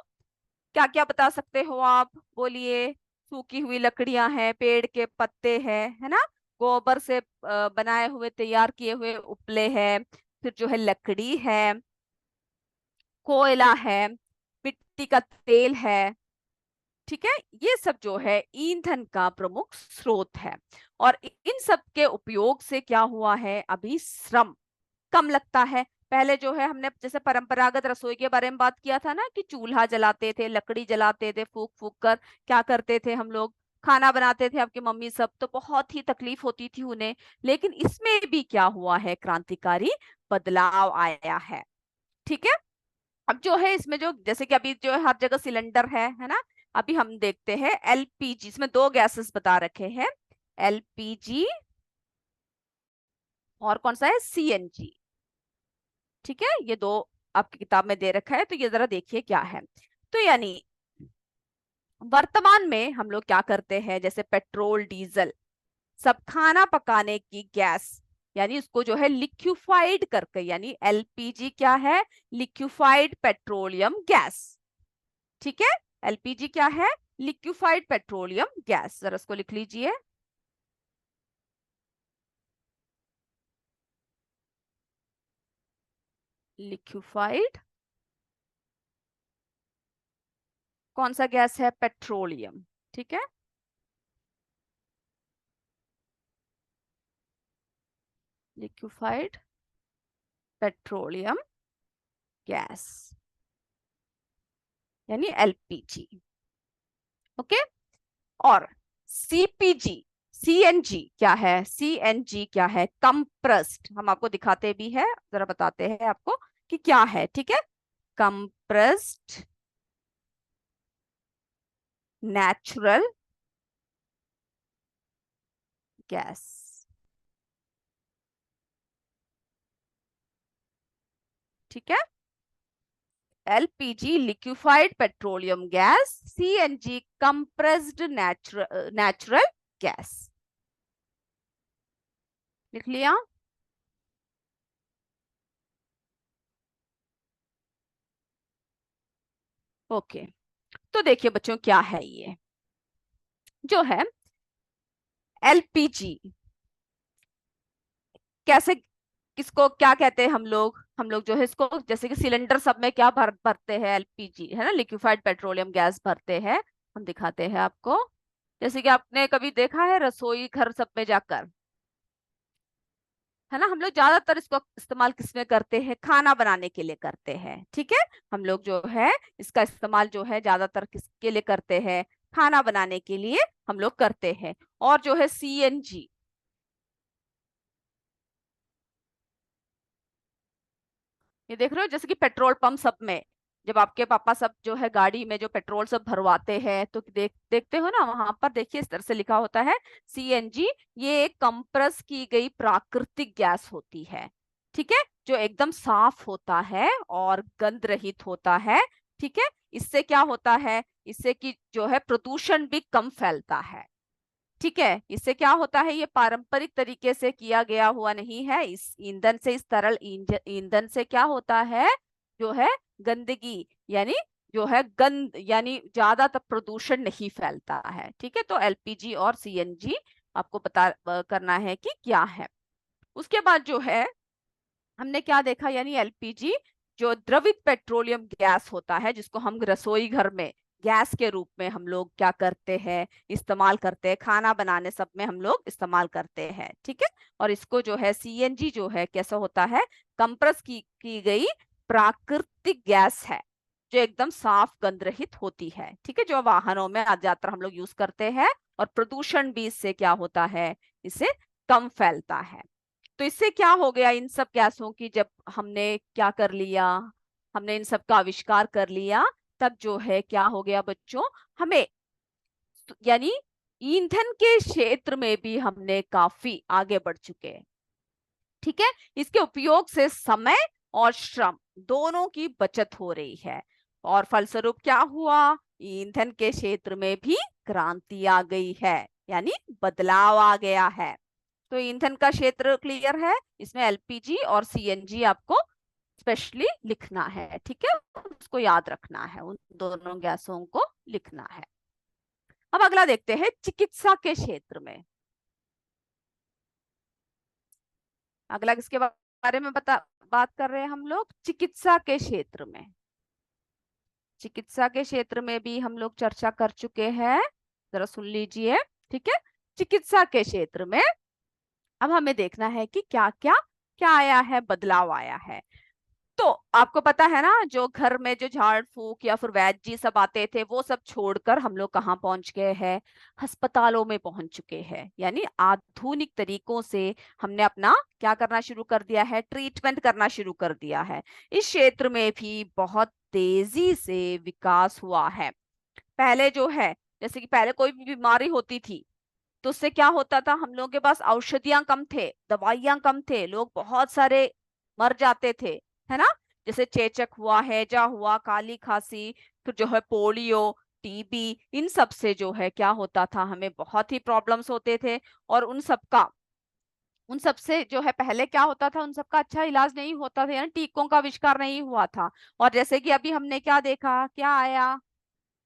क्या क्या बता सकते हो आप, बोलिए। सूखी हुई लकड़ियां हैं, पेड़ के पत्ते हैं, है ना, गोबर से बनाए हुए तैयार किए हुए उपले हैं, फिर जो है लकड़ी है, कोयला है, मिट्टी का तेल है, ठीक है। ये सब जो है ईंधन का प्रमुख स्रोत है। और इन सब के उपयोग से क्या हुआ है, अभी श्रम कम लगता है। पहले जो है हमने जैसे परंपरागत रसोई के बारे में बात किया था ना, कि चूल्हा जलाते थे, लकड़ी जलाते थे, फूक फूक कर क्या करते थे हम लोग, खाना बनाते थे, आपकी मम्मी सब, तो बहुत ही तकलीफ होती थी उन्हें। लेकिन इसमें भी क्या हुआ है, क्रांतिकारी बदलाव आया है, ठीक है। अब जो है इसमें जो, जैसे कि अभी जो है हर जगह सिलेंडर है ना। अभी हम देखते हैं एलपीजी, इसमें दो गैसेस बता रखे हैं, एलपीजी और कौन सा है, सीएनजी, ठीक है। ये दो आपकी किताब में दे रखा है, तो ये जरा देखिए क्या है। तो यानी वर्तमान में हम लोग क्या करते हैं, जैसे पेट्रोल, डीजल, सब खाना पकाने की गैस, यानी उसको जो है लिक्विफाइड करके, यानी एलपीजी क्या है, लिक्विफाइड पेट्रोलियम गैस, ठीक है। एलपीजी क्या है, लिक्विफाइड पेट्रोलियम गैस, जरा इसको लिख लीजिए। लिक्विफाइड कौन सा गैस है, पेट्रोलियम, ठीक है। लिक्विफाइड पेट्रोलियम गैस यानी एलपीजी, ओके। और सीपीजी, सीएनजी क्या है, सीएनजी क्या है, कंप्रेस्ड, हम आपको दिखाते भी है, जरा बताते हैं आपको कि क्या है, ठीक है। कंप्रेस्ड नेचुरल गैस, ठीक है। LPG liquefied petroleum gas, CNG compressed natural gas, लिख लिया। ओके, तो देखिए बच्चों क्या है ये, जो है एलपीजी कैसे, किसको क्या कहते हैं हम लोग जो है इसको, जैसे कि सिलेंडर सब में क्या भरते हैं, एलपीजी है ना, लिक्विफाइड पेट्रोलियम गैस भरते हैं। हम दिखाते हैं आपको, जैसे कि आपने कभी देखा है रसोई घर सब में जाकर, है ना, हम लोग ज्यादातर इसको इस्तेमाल किसमें करते हैं, खाना बनाने के लिए करते हैं, ठीक है। हम लोग जो है इसका इस्तेमाल जो है ज्यादातर किसके लिए करते हैं, खाना बनाने के लिए हम लोग करते हैं। और जो है सीएनजी, ये देख रहे हो, जैसे कि पेट्रोल पंप सब में जब आपके पापा सब जो है गाड़ी में जो पेट्रोल सब भरवाते हैं, तो देखते हो ना, वहां पर देखिए इस तरह से लिखा होता है सीएनजी। ये एक कंप्रेस की गई प्राकृतिक गैस होती है, ठीक है, जो एकदम साफ होता है और गंध रहित होता है, ठीक है। इससे क्या होता है, इससे कि जो है प्रदूषण भी कम फैलता है, ठीक है। इससे क्या होता है, ये पारंपरिक तरीके से किया गया हुआ नहीं है, इस ईंधन से, इस तरल ईंधन से क्या होता है, जो है गंदगी, यानी जो है गंद, यानी ज्यादा तक प्रदूषण नहीं फैलता है, ठीक है। तो एलपीजी और सीएनजी आपको पता करना है कि क्या है। उसके बाद जो है हमने क्या देखा, यानी एलपीजी जो द्रवित पेट्रोलियम गैस होता है, जिसको हम रसोई घर में गैस के रूप में हम लोग क्या करते हैं, इस्तेमाल करते हैं, खाना बनाने सब में हम लोग इस्तेमाल करते हैं, ठीक है। और इसको जो है सीएनजी जो है कैसा होता है, कंप्रेस की गई प्राकृतिक गैस है, जो एकदम साफ गंध रहित होती है, ठीक है, जो वाहनों में ज्यादातर हम लोग यूज करते हैं। और प्रदूषण भी इससे क्या होता है, इससे कम फैलता है। तो इससे क्या हो गया, इन सब गैसों की जब हमने क्या कर लिया, हमने इन सब का आविष्कार कर लिया, तब जो है क्या हो गया बच्चों, हमें यानी ईंधन के क्षेत्र में भी हमने काफी आगे बढ़ चुके हैं। ठीक है, इसके उपयोग से समय और श्रम दोनों की बचत हो रही है, और फलस्वरूप क्या हुआ, ईंधन के क्षेत्र में भी क्रांति आ गई है, यानी बदलाव आ गया है। तो ईंधन का क्षेत्र क्लियर है, इसमें एलपीजी और सीएनजी आपको स्पेशली लिखना है। ठीक है, उसको याद रखना है, उन दोनों गैसों को लिखना है। अब अगला देखते हैं चिकित्सा के क्षेत्र में। अगला किसके बारे में बात कर रहे हैं हम लोग, चिकित्सा के क्षेत्र में। चिकित्सा के क्षेत्र में भी हम लोग चर्चा कर चुके हैं, जरा सुन लीजिए। ठीक है, चिकित्सा के क्षेत्र में अब हमें देखना है कि क्या क्या क्या आया है, बदलाव आया है। तो आपको पता है ना, जो घर में जो झाड़ फूक या फिर वैद्य जी सब आते थे, वो सब छोड़कर हम लोग कहाँ पहुंच गए हैं, अस्पतालों में पहुंच चुके हैं। यानी आधुनिक तरीकों से हमने अपना क्या करना शुरू कर दिया है, ट्रीटमेंट करना शुरू कर दिया है। इस क्षेत्र में भी बहुत तेजी से विकास हुआ है। पहले जो है, जैसे कि पहले कोई भी बीमारी होती थी तो उससे क्या होता था, हम लोगों के पास औषधियां कम थे, दवाइयां कम थे, लोग बहुत सारे मर जाते थे, है ना। जैसे चेचक हुआ, हैजा हुआ, काली खांसी, फिर जो है पोलियो, टीबी, इन सब से जो है क्या होता था, हमें बहुत ही प्रॉब्लम्स होते थे। और उन सब से जो है पहले क्या होता था, उन सब का अच्छा इलाज नहीं होता था, यानी टीकों का आविष्कार नहीं हुआ था। और जैसे कि अभी हमने क्या देखा, क्या आया,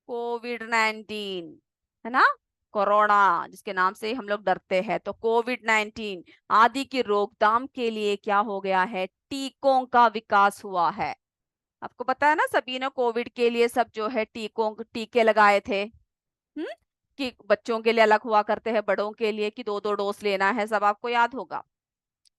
कोविड-19, है ना, कोरोना, जिसके नाम से हम लोग डरते हैं। तो कोविड-19 आदि की रोकथाम के लिए क्या हो गया है, टीकों का विकास हुआ है। आपको पता है ना, सभी ने कोविड के लिए सब जो है टीके लगाए थे। कि बच्चों के लिए अलग हुआ करते हैं, बड़ों के लिए कि दो दो डोज लेना है, सब आपको याद होगा।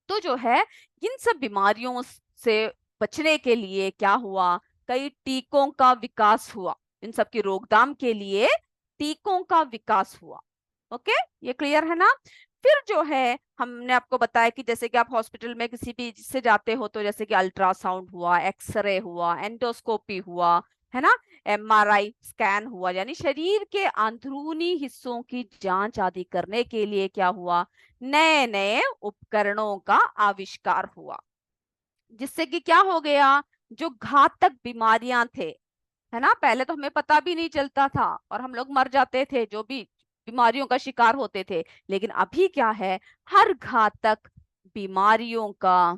तो जो है इन सब बीमारियों से बचने के लिए क्या हुआ, कई टीकों का विकास हुआ, इन सब की रोकथाम के लिए टीकों का विकास हुआ। ओके, ये क्लियर है ना। फिर जो है हमने आपको बताया कि जैसे कि आप हॉस्पिटल में किसी भी से जाते हो, तो जैसे कि अल्ट्रासाउंड हुआ, एक्सरे हुआ, एंडोस्कोपी हुआ, है ना, एमआरआई स्कैन हुआ, यानी शरीर के अंदरूनी हिस्सों की जांच आदि करने के लिए क्या हुआ, नए नए उपकरणों का आविष्कार हुआ। जिससे कि क्या हो गया, जो घातक बीमारियां थे, है ना, पहले तो हमें पता भी नहीं चलता था और हम लोग मर जाते थे जो भी बीमारियों का शिकार होते थे। लेकिन अभी क्या है, हर घातक बीमारियों का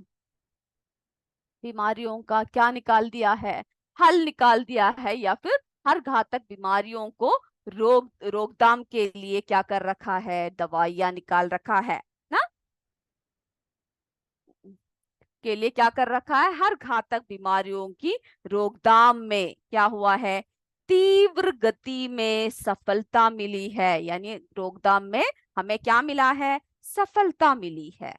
क्या निकाल दिया है, हल निकाल दिया है, या फिर हर घातक बीमारियों को रोकथाम के लिए क्या कर रखा है, दवाइयां निकाल रखा है ना, के लिए क्या कर रखा है, हर घातक बीमारियों की रोकथाम में क्या हुआ है, तीव्र गति में सफलता मिली है। यानी रोकथाम में हमें क्या मिला है, सफलता मिली है।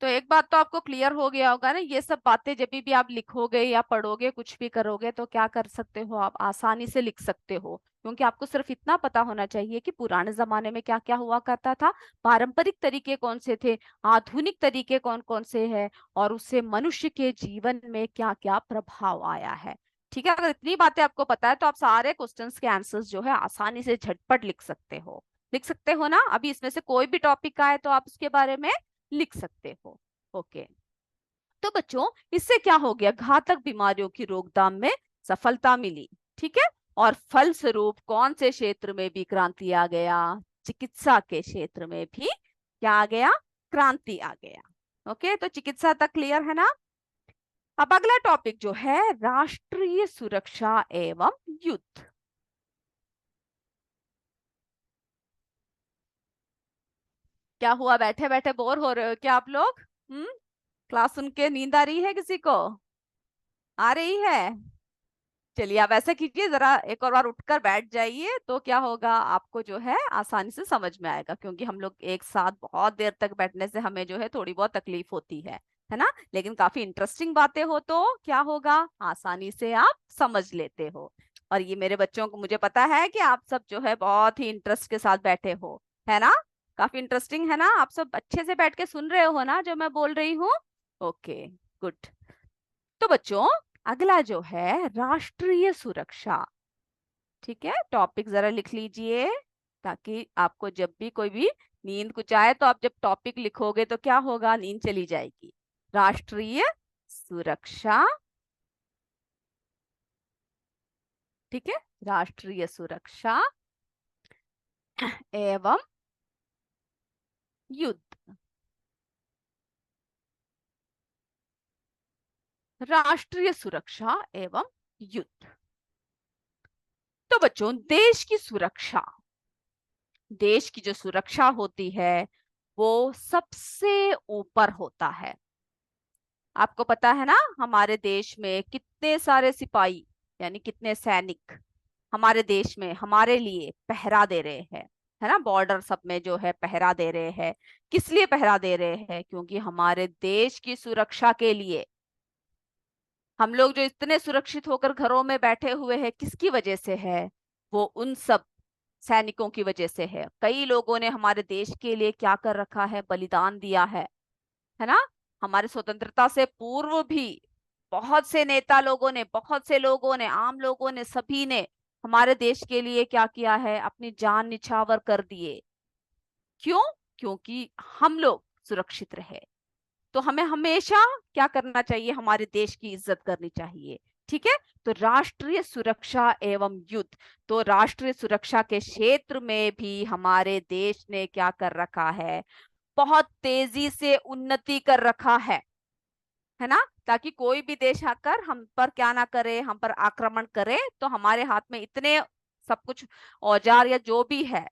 तो एक बात तो आपको क्लियर हो गया होगा ना, ये सब बातें जब भी आप लिखोगे या पढ़ोगे, कुछ भी करोगे, तो क्या कर सकते हो, आप आसानी से लिख सकते हो। क्योंकि आपको सिर्फ इतना पता होना चाहिए कि पुराने जमाने में क्या क्या हुआ करता था, पारंपरिक तरीके कौन से थे, आधुनिक तरीके कौन कौन से हैं, और उससे मनुष्य के जीवन में क्या क्या प्रभाव आया है। ठीक है, अगर इतनी बातें आपको पता है तो आप सारे क्वेश्चंस के आंसर्स जो है आसानी से झटपट लिख सकते हो ना। अभी इसमें से कोई भी टॉपिक आए तो आप उसके बारे में लिख सकते हो। ओके, तो बच्चों इससे क्या हो गया, घातक बीमारियों की रोकथाम में सफलता मिली। ठीक है, और फलस्वरूप कौन से क्षेत्र में भी क्रांति आ गया, चिकित्सा के क्षेत्र में भी क्या आ गया, क्रांति आ गया। ओके, तो चिकित्सा तक क्लियर है ना। अब अगला टॉपिक जो है, राष्ट्रीय सुरक्षा एवं युद्ध। क्या हुआ, बैठे बैठे बोर हो रहे हो क्या आप लोग? क्लास सुन के नींद आ रही है किसी को, आ रही है? चलिए आप ऐसा कीजिए, जरा एक और बार उठकर बैठ जाइए, तो क्या होगा, आपको जो है आसानी से समझ में आएगा। क्योंकि हम लोग एक साथ बहुत देर तक बैठने से हमें जो है थोड़ी बहुत तकलीफ होती है ना। लेकिन काफी इंटरेस्टिंग बातें हो तो क्या होगा, आसानी से आप समझ लेते हो। और ये मेरे बच्चों को मुझे पता है कि आप सब जो है बहुत ही इंटरेस्ट के साथ बैठे हो, है ना? काफी इंटरेस्टिंग है ना? आप सब अच्छे से बैठ के सुन रहे हो ना जो मैं बोल रही हूँ? Okay, good. तो बच्चों, अगला जो है राष्ट्रीय सुरक्षा। ठीक है, टॉपिक जरा लिख लीजिए, ताकि आपको जब भी कोई भी नींद कुछ आए तो आप जब टॉपिक लिखोगे तो क्या होगा, नींद चली जाएगी। राष्ट्रीय सुरक्षा। ठीक है, राष्ट्रीय सुरक्षा एवं युद्ध। राष्ट्रीय सुरक्षा एवं युद्ध। तो बच्चों, देश की सुरक्षा, देश की जो सुरक्षा होती है वो सबसे ऊपर होता है। आपको पता है ना, हमारे देश में कितने सारे सिपाही यानी कितने सैनिक हमारे देश में हमारे लिए पहरा दे रहे हैं, है ना? बॉर्डर सब में जो है पहरा दे रहे हैं। किस लिए पहरा दे रहे हैं? क्योंकि हमारे देश की सुरक्षा के लिए। हम लोग जो इतने सुरक्षित होकर घरों में बैठे हुए हैं, किसकी वजह से है? वो उन सब सैनिकों की वजह से है। कई लोगों ने हमारे देश के लिए क्या कर रखा है, बलिदान दिया है ना? हमारे स्वतंत्रता से पूर्व भी बहुत से नेता लोगों ने, बहुत से लोगों ने, आम लोगों ने, सभी ने हमारे देश के लिए क्या किया है, अपनी जान निछावर कर दिए। क्यों? क्योंकि हम लोग सुरक्षित रहे। तो हमें हमेशा क्या करना चाहिए, हमारे देश की इज्जत करनी चाहिए। ठीक है, तो राष्ट्रीय सुरक्षा एवं युद्ध। तो राष्ट्रीय सुरक्षा के क्षेत्र में भी हमारे देश ने क्या कर रखा है, बहुत तेजी से उन्नति कर रखा है ना? ताकि कोई भी देश आकर हम पर क्या ना करे, हम पर आक्रमण करे तो हमारे हाथ में इतने सब कुछ औजार या जो भी है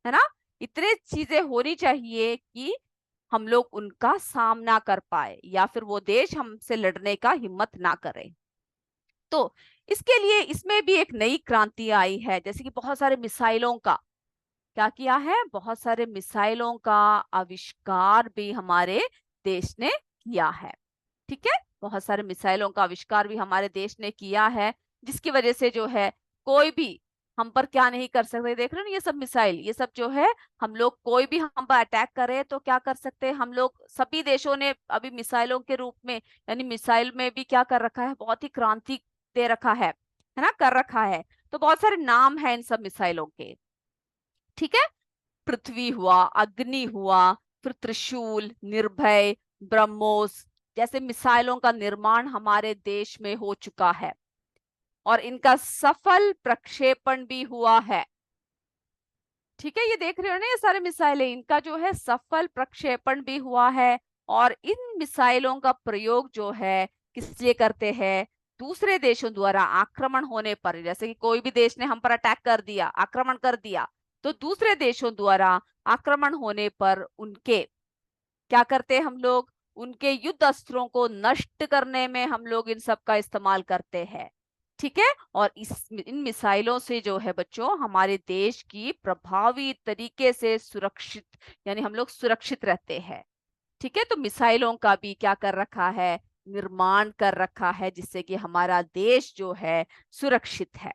ना, इतने चीजें होनी चाहिए कि हम लोग उनका सामना कर पाए या फिर वो देश हमसे लड़ने का हिम्मत ना करे। तो इसके लिए इसमें भी एक नई क्रांति आई है, जैसे कि बहुत सारे मिसाइलों का क्या किया है, बहुत सारे मिसाइलों का आविष्कार भी हमारे देश ने किया है। ठीक है, बहुत सारे मिसाइलों का आविष्कार भी हमारे देश ने किया है, जिसकी वजह से जो है कोई भी हम पर क्या नहीं कर सकते। देख रहे हो ना, ये सब मिसाइल, ये सब जो है, हम लोग कोई भी हम पर अटैक करे तो क्या कर सकते हैं हम लोग। सभी देशों ने अभी मिसाइलों के रूप में यानी मिसाइल में भी क्या कर रखा है, बहुत ही क्रांति दे रखा है ना, कर रखा है। तो बहुत सारे नाम है इन सब मिसाइलों के। ठीक है, पृथ्वी हुआ, अग्नि हुआ, फिर त्रिशूल, निर्भय, ब्रह्मोस जैसे मिसाइलों का निर्माण हमारे देश में हो चुका है और इनका सफल प्रक्षेपण भी हुआ है। ठीक है, ये देख रहे हो ना, ये सारे मिसाइलें, इनका जो है सफल प्रक्षेपण भी हुआ है। और इन मिसाइलों का प्रयोग जो है किस लिए करते हैं, दूसरे देशों द्वारा आक्रमण होने पर, जैसे कि कोई भी देश ने हम पर अटैक कर दिया, आक्रमण कर दिया, तो दूसरे देशों द्वारा आक्रमण होने पर उनके क्या करते हैं हम लोग, उनके युद्ध अस्त्रों को नष्ट करने में हम लोग इन सब का इस्तेमाल करते हैं। ठीक है, और इन मिसाइलों से जो है बच्चों, हमारे देश की प्रभावी तरीके से सुरक्षित यानी हम लोग सुरक्षित रहते हैं। ठीक है, तो मिसाइलों का भी क्या कर रखा है, निर्माण कर रखा है, जिससे कि हमारा देश जो है सुरक्षित है।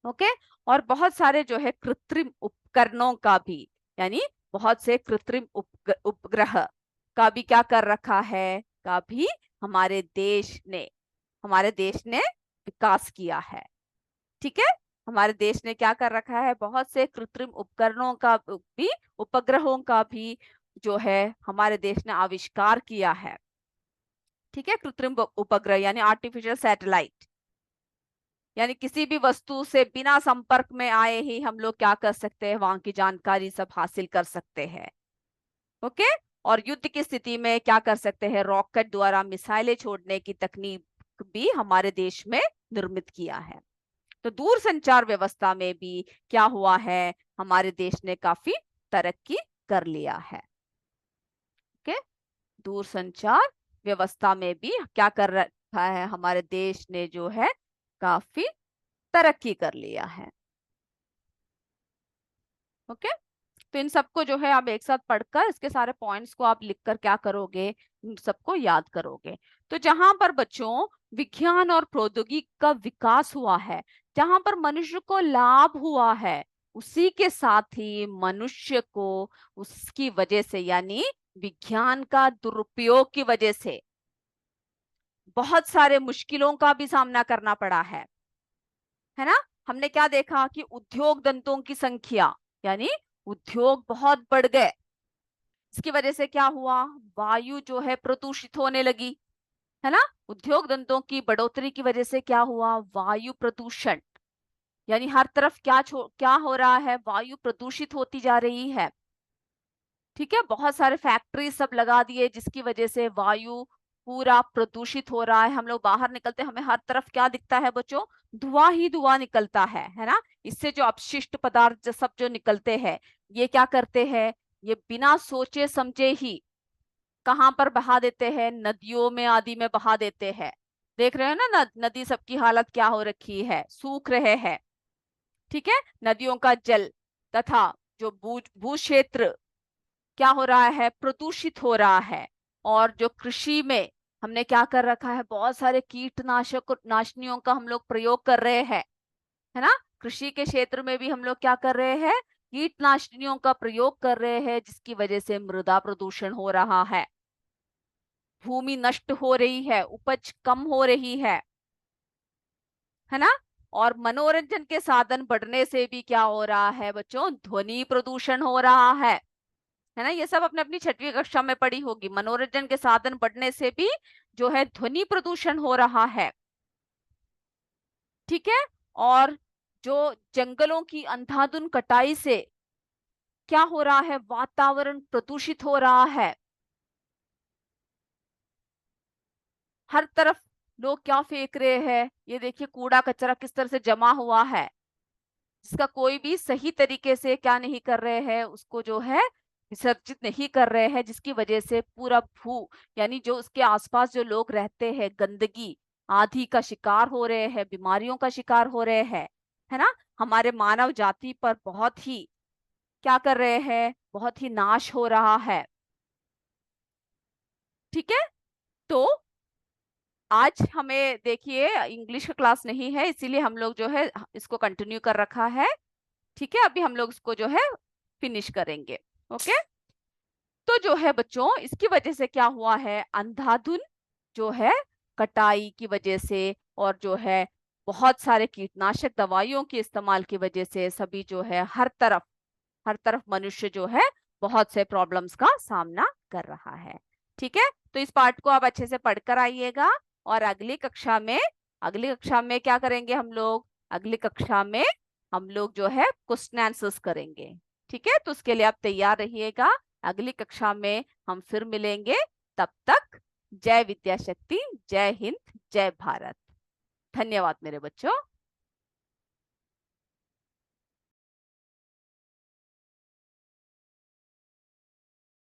ओके, और बहुत सारे जो है कृत्रिम उपकरणों का भी यानी बहुत से कृत्रिम उपग्रह का भी क्या कर रखा है, का भी हमारे देश ने विकास किया है। ठीक है, हमारे देश ने क्या कर रखा है, बहुत से कृत्रिम उपकरणों का भी, उपग्रहों का भी जो है हमारे देश ने आविष्कार किया है। ठीक है, कृत्रिम उपग्रह यानी आर्टिफिशियल सैटेलाइट, यानी किसी भी वस्तु से बिना संपर्क में आए ही हम लोग क्या कर सकते हैं, वहां की जानकारी सब हासिल कर सकते हैं। ओके, और युद्ध की स्थिति में क्या कर सकते हैं, रॉकेट द्वारा मिसाइलें छोड़ने की तकनीक भी हमारे देश में निर्मित किया है। तो दूर संचार व्यवस्था में भी क्या हुआ है, हमारे देश ने काफी तरक्की कर लिया है। ओके, दूर संचार व्यवस्था में भी क्या कर रखा है, हमारे देश ने जो है काफी तरक्की कर लिया है। ओके, तो इन सबको जो है आप एक साथ पढ़कर इसके सारे पॉइंट्स को आप लिखकर क्या करोगे, इन सबको याद करोगे। तो जहां पर बच्चों विज्ञान और प्रौद्योगिकी का विकास हुआ है, जहां पर मनुष्य को लाभ हुआ है, उसी के साथ ही मनुष्य को उसकी वजह से, यानी विज्ञान का दुरुपयोग की वजह से बहुत सारे मुश्किलों का भी सामना करना पड़ा है ना। हमने क्या देखा कि उद्योग धंधों की संख्या, यानी उद्योग बहुत बढ़ गए। इसकी वजह से क्या हुआ, वायु जो है प्रदूषित होने लगी, है ना। उद्योग धंधों की बढ़ोतरी की वजह से क्या हुआ, वायु प्रदूषण, यानी हर तरफ क्या हो रहा है, वायु प्रदूषित होती जा रही है। ठीक है, बहुत सारे फैक्ट्री सब लगा दिए, जिसकी वजह से वायु पूरा प्रदूषित हो रहा है। हम लोग बाहर निकलते, हमें हर तरफ क्या दिखता है बच्चों, धुआं ही धुआं निकलता है ना। इससे जो अपशिष्ट पदार्थ सब जो निकलते हैं, ये क्या करते हैं, ये बिना सोचे समझे ही कहाँ पर बहा देते हैं, नदियों में आदि में बहा देते हैं। देख रहे हो ना, नदी सबकी हालत क्या हो रखी है, सूख रहे हैं। ठीक है, नदियों का जल तथा जो भू क्षेत्र क्या हो रहा है, प्रदूषित हो रहा है। और जो कृषि में हमने क्या कर रखा है, बहुत सारे कीटनाशक नाशनियों का हम लोग प्रयोग कर रहे हैं, है ना। कृषि के क्षेत्र में भी हम लोग क्या कर रहे हैं, कीटनाशनियों का प्रयोग कर रहे हैं, जिसकी वजह से मृदा प्रदूषण हो रहा भूमि नष्ट हो रही है, उपज कम हो रही है ना। और मनोरंजन के साधन बढ़ने से भी क्या हो रहा है बच्चों, ध्वनि प्रदूषण हो रहा है ना। ये सब अपने अपनी 6वीं कक्षा में पढ़ी होगी। मनोरंजन के साधन बढ़ने से भी जो है ध्वनि प्रदूषण हो रहा है। ठीक है, और जो जंगलों की अंधाधुंध कटाई से क्या हो रहा है, वातावरण प्रदूषित हो रहा है। हर तरफ लोग क्या फेंक रहे हैं, ये देखिए कूड़ा कचरा किस तरह से जमा हुआ है, जिसका कोई भी सही तरीके से क्या नहीं कर रहे हैं, उसको जो है विसर्जित नहीं कर रहे हैं, जिसकी वजह से पूरा यानी जो उसके आसपास जो लोग रहते हैं, गंदगी आदि का शिकार हो रहे हैं, बीमारियों का शिकार हो रहे हैं, है ना। हमारे मानव जाति पर बहुत ही क्या कर रहे हैं, बहुत ही नाश हो रहा है। ठीक है, तो आज हमें देखिए इंग्लिश का क्लास नहीं है, इसीलिए हम लोग जो है इसको कंटिन्यू कर रखा है। ठीक है, अभी हम लोग इसको जो है फिनिश करेंगे। ओके, तो जो है बच्चों, इसकी वजह से क्या हुआ है, अंधाधुंध जो है कटाई की वजह से, और जो है बहुत सारे कीटनाशक दवाइयों के इस्तेमाल की वजह से, सभी जो है हर तरफ मनुष्य जो है बहुत से प्रॉब्लम्स का सामना कर रहा है। ठीक है, तो इस पार्ट को आप अच्छे से पढ़कर आइएगा, और अगली कक्षा में क्या करेंगे हम लोग, अगली कक्षा में हम लोग जो है क्वेश्चन आंसर्स करेंगे। ठीक है, तो उसके लिए आप तैयार रहिएगा। अगली कक्षा में हम फिर मिलेंगे। तब तक जय विद्या शक्ति, जय हिंद, जय भारत। धन्यवाद मेरे बच्चों।